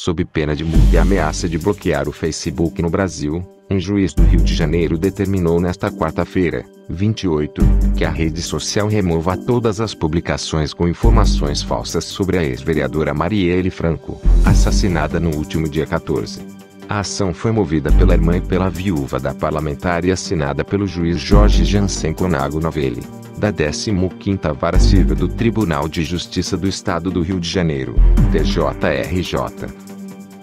Sob pena de multa e ameaça de bloquear o Facebook no Brasil, um juiz do Rio de Janeiro determinou nesta quarta-feira, 28, que a rede social remova todas as publicações com informações falsas sobre a ex-vereadora Marielle Franco, assassinada no último dia 14. A ação foi movida pela irmã e pela viúva da parlamentar e assinada pelo juiz Jorge Jansen Conago Novelli, da 15ª Vara Civil do Tribunal de Justiça do Estado do Rio de Janeiro, TJRJ.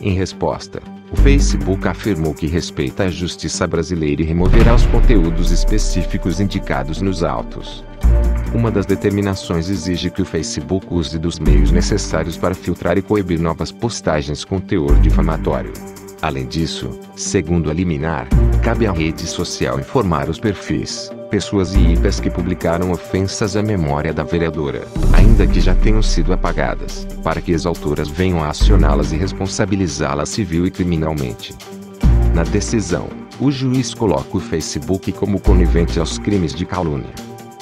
Em resposta, o Facebook afirmou que respeita a justiça brasileira e removerá os conteúdos específicos indicados nos autos. Uma das determinações exige que o Facebook use dos meios necessários para filtrar e coibir novas postagens com teor difamatório. Além disso, segundo a liminar, cabe à rede social informar os perfis, pessoas e IPs que publicaram ofensas à memória da vereadora, ainda que já tenham sido apagadas, para que as autoras venham a acioná-las e responsabilizá-las civil e criminalmente. Na decisão, o juiz coloca o Facebook como conivente aos crimes de calúnia.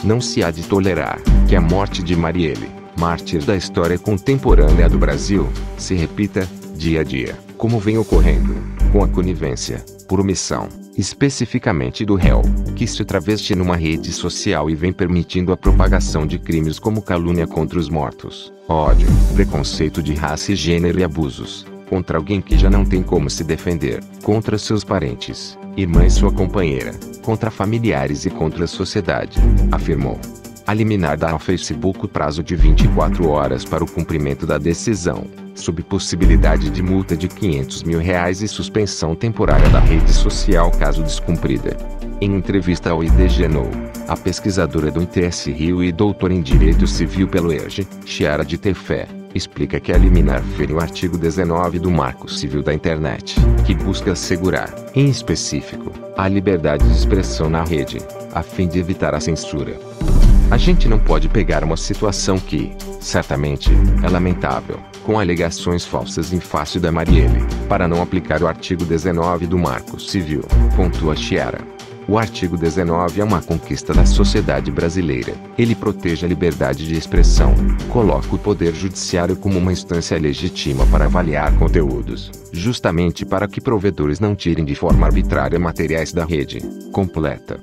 Não se há de tolerar que a morte de Marielle, mártir da história contemporânea do Brasil, se repita, dia a dia, como vem ocorrendo, com a conivência, por omissão, especificamente do réu, que se traveste numa rede social e vem permitindo a propagação de crimes como calúnia contra os mortos, ódio, preconceito de raça e gênero e abusos, contra alguém que já não tem como se defender, contra seus parentes, irmã e sua companheira, contra familiares e contra a sociedade, afirmou. A liminar dá ao Facebook o prazo de 24 horas para o cumprimento da decisão, sob possibilidade de multa de R$500 mil e suspensão temporária da rede social caso descumprida. Em entrevista ao IDGNO, a pesquisadora do ITS Rio e doutora em Direito Civil pelo ERJ, Chiara de Tefé, explica que a liminar fere o artigo 19 do Marco Civil da Internet, que busca assegurar, em específico, a liberdade de expressão na rede, a fim de evitar a censura. A gente não pode pegar uma situação que, certamente, é lamentável, com alegações falsas em face da Marielle, para não aplicar o artigo 19 do Marco Civil, pontua Chiara. O artigo 19 é uma conquista da sociedade brasileira. Ele protege a liberdade de expressão, coloca o Poder Judiciário como uma instância legítima para avaliar conteúdos, justamente para que provedores não tirem de forma arbitrária materiais da rede, completa.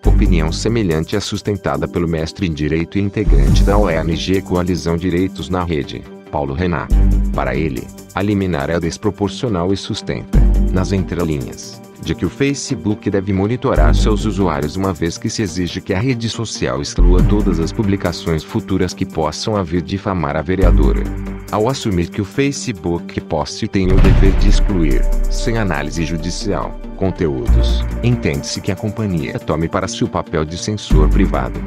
Opinião semelhante é sustentada pelo mestre em Direito e integrante da ONG Coalizão Direitos na Rede, Paulo Renato. Para ele, a liminar é desproporcional e sustenta, nas entrelinhas, de que o Facebook deve monitorar seus usuários uma vez que se exige que a rede social exclua todas as publicações futuras que possam vir difamar a vereadora. Ao assumir que o Facebook posse tem o dever de excluir, sem análise judicial, conteúdos, entende-se que a companhia tome para si o papel de censor privado.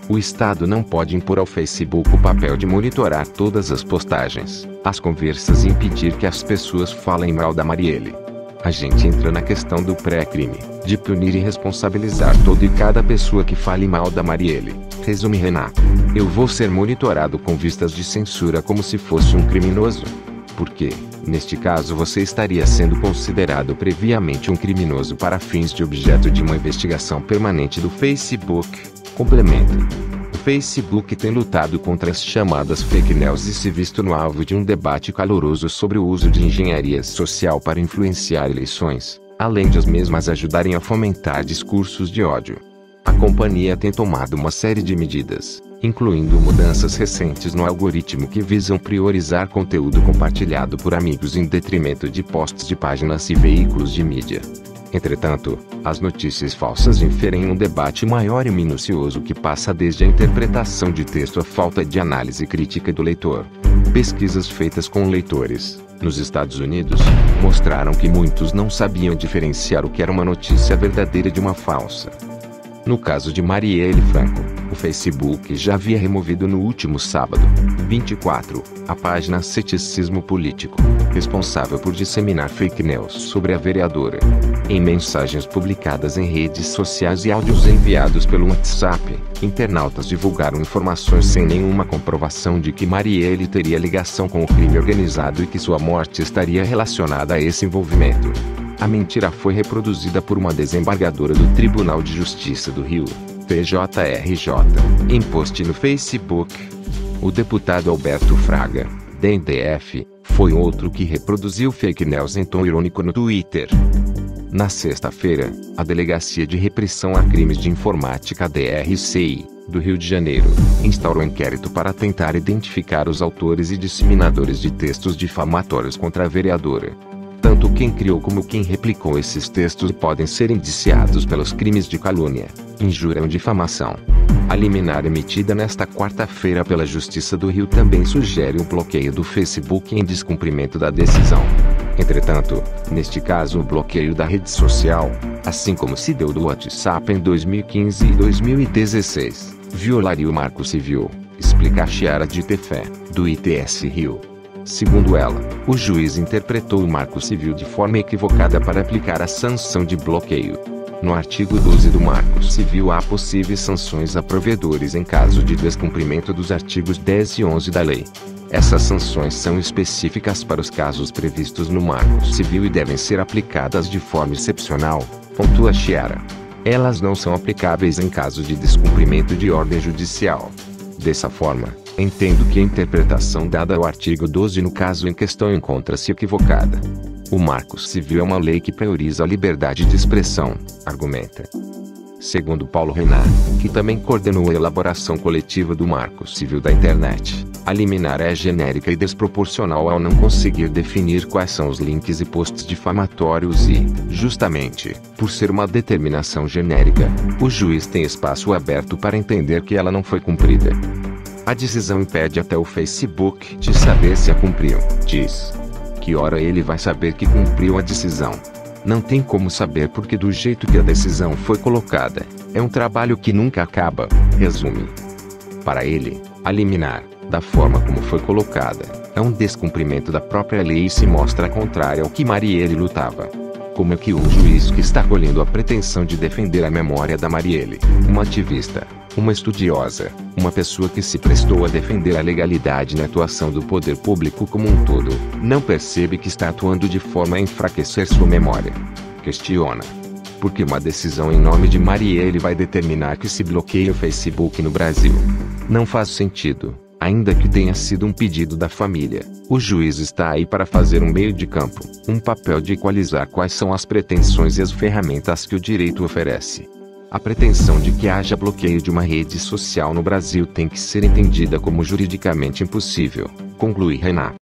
O Estado não pode impor ao Facebook o papel de monitorar todas as postagens, as conversas e impedir que as pessoas falem mal da Marielle. A gente entra na questão do pré-crime, de punir e responsabilizar toda e cada pessoa que fale mal da Marielle, resume Renato. Eu vou ser monitorado com vistas de censura como se fosse um criminoso? Porque, neste caso, você estaria sendo considerado previamente um criminoso para fins de objeto de uma investigação permanente do Facebook, complementa. O Facebook tem lutado contra as chamadas fake news e se visto no alvo de um debate caloroso sobre o uso de engenharia social para influenciar eleições, além de as mesmas ajudarem a fomentar discursos de ódio. A companhia tem tomado uma série de medidas, incluindo mudanças recentes no algoritmo que visam priorizar conteúdo compartilhado por amigos em detrimento de posts de páginas e veículos de mídia. Entretanto, as notícias falsas inferem um debate maior e minucioso que passa desde a interpretação de texto à falta de análise crítica do leitor. Pesquisas feitas com leitores, nos Estados Unidos, mostraram que muitos não sabiam diferenciar o que era uma notícia verdadeira de uma falsa. No caso de Marielle Franco, o Facebook já havia removido no último sábado, 24, a página Ceticismo Político, responsável por disseminar fake news sobre a vereadora. Em mensagens publicadas em redes sociais e áudios enviados pelo WhatsApp, internautas divulgaram informações sem nenhuma comprovação de que Marielle teria ligação com o crime organizado e que sua morte estaria relacionada a esse envolvimento. A mentira foi reproduzida por uma desembargadora do Tribunal de Justiça do Rio, TJRJ, em post no Facebook. O deputado Alberto Fraga, DNDF, Foi outro que reproduziu fake news em tom irônico no Twitter. Na sexta-feira, a Delegacia de Repressão a Crimes de Informática DRCI, do Rio de Janeiro, instaurou inquérito para tentar identificar os autores e disseminadores de textos difamatórios contra a vereadora. Tanto quem criou como quem replicou esses textos podem ser indiciados pelos crimes de calúnia, injúria ou difamação. A liminar emitida nesta quarta-feira pela Justiça do Rio também sugere o bloqueio do Facebook em descumprimento da decisão. Entretanto, neste caso o bloqueio da rede social, assim como se deu do WhatsApp em 2015 e 2016, violaria o Marco Civil, explica a Chiara de Tefé, do ITS Rio. Segundo ela, o juiz interpretou o Marco Civil de forma equivocada para aplicar a sanção de bloqueio. No artigo 12 do Marco Civil há possíveis sanções a provedores em caso de descumprimento dos artigos 10 e 11 da lei. Essas sanções são específicas para os casos previstos no Marco Civil e devem ser aplicadas de forma excepcional, pontua Chiara. Elas não são aplicáveis em caso de descumprimento de ordem judicial. Dessa forma, entendo que a interpretação dada ao artigo 12 no caso em questão encontra-se equivocada. O Marco Civil é uma lei que prioriza a liberdade de expressão, argumenta. Segundo Paulo Renan, que também coordenou a elaboração coletiva do Marco Civil da Internet, a liminar é genérica e desproporcional ao não conseguir definir quais são os links e posts difamatórios e, justamente, por ser uma determinação genérica, o juiz tem espaço aberto para entender que ela não foi cumprida. A decisão impede até o Facebook de saber se a cumpriu, diz. Que hora ele vai saber que cumpriu a decisão? Não tem como saber porque do jeito que a decisão foi colocada, é um trabalho que nunca acaba, resume. Para ele, a liminar, da forma como foi colocada, é um descumprimento da própria lei e se mostra contrária ao que Marielle lutava. Como é que um juiz que está colhendo a pretensão de defender a memória da Marielle, uma ativista, uma estudiosa, uma pessoa que se prestou a defender a legalidade na atuação do poder público como um todo, não percebe que está atuando de forma a enfraquecer sua memória? Questiona. Porque uma decisão em nome de Marielle vai determinar que se bloqueie o Facebook no Brasil? Não faz sentido, ainda que tenha sido um pedido da família. O juiz está aí para fazer um meio de campo, um papel de equalizar quais são as pretensões e as ferramentas que o direito oferece. A pretensão de que haja bloqueio de uma rede social no Brasil tem que ser entendida como juridicamente impossível, conclui Renan.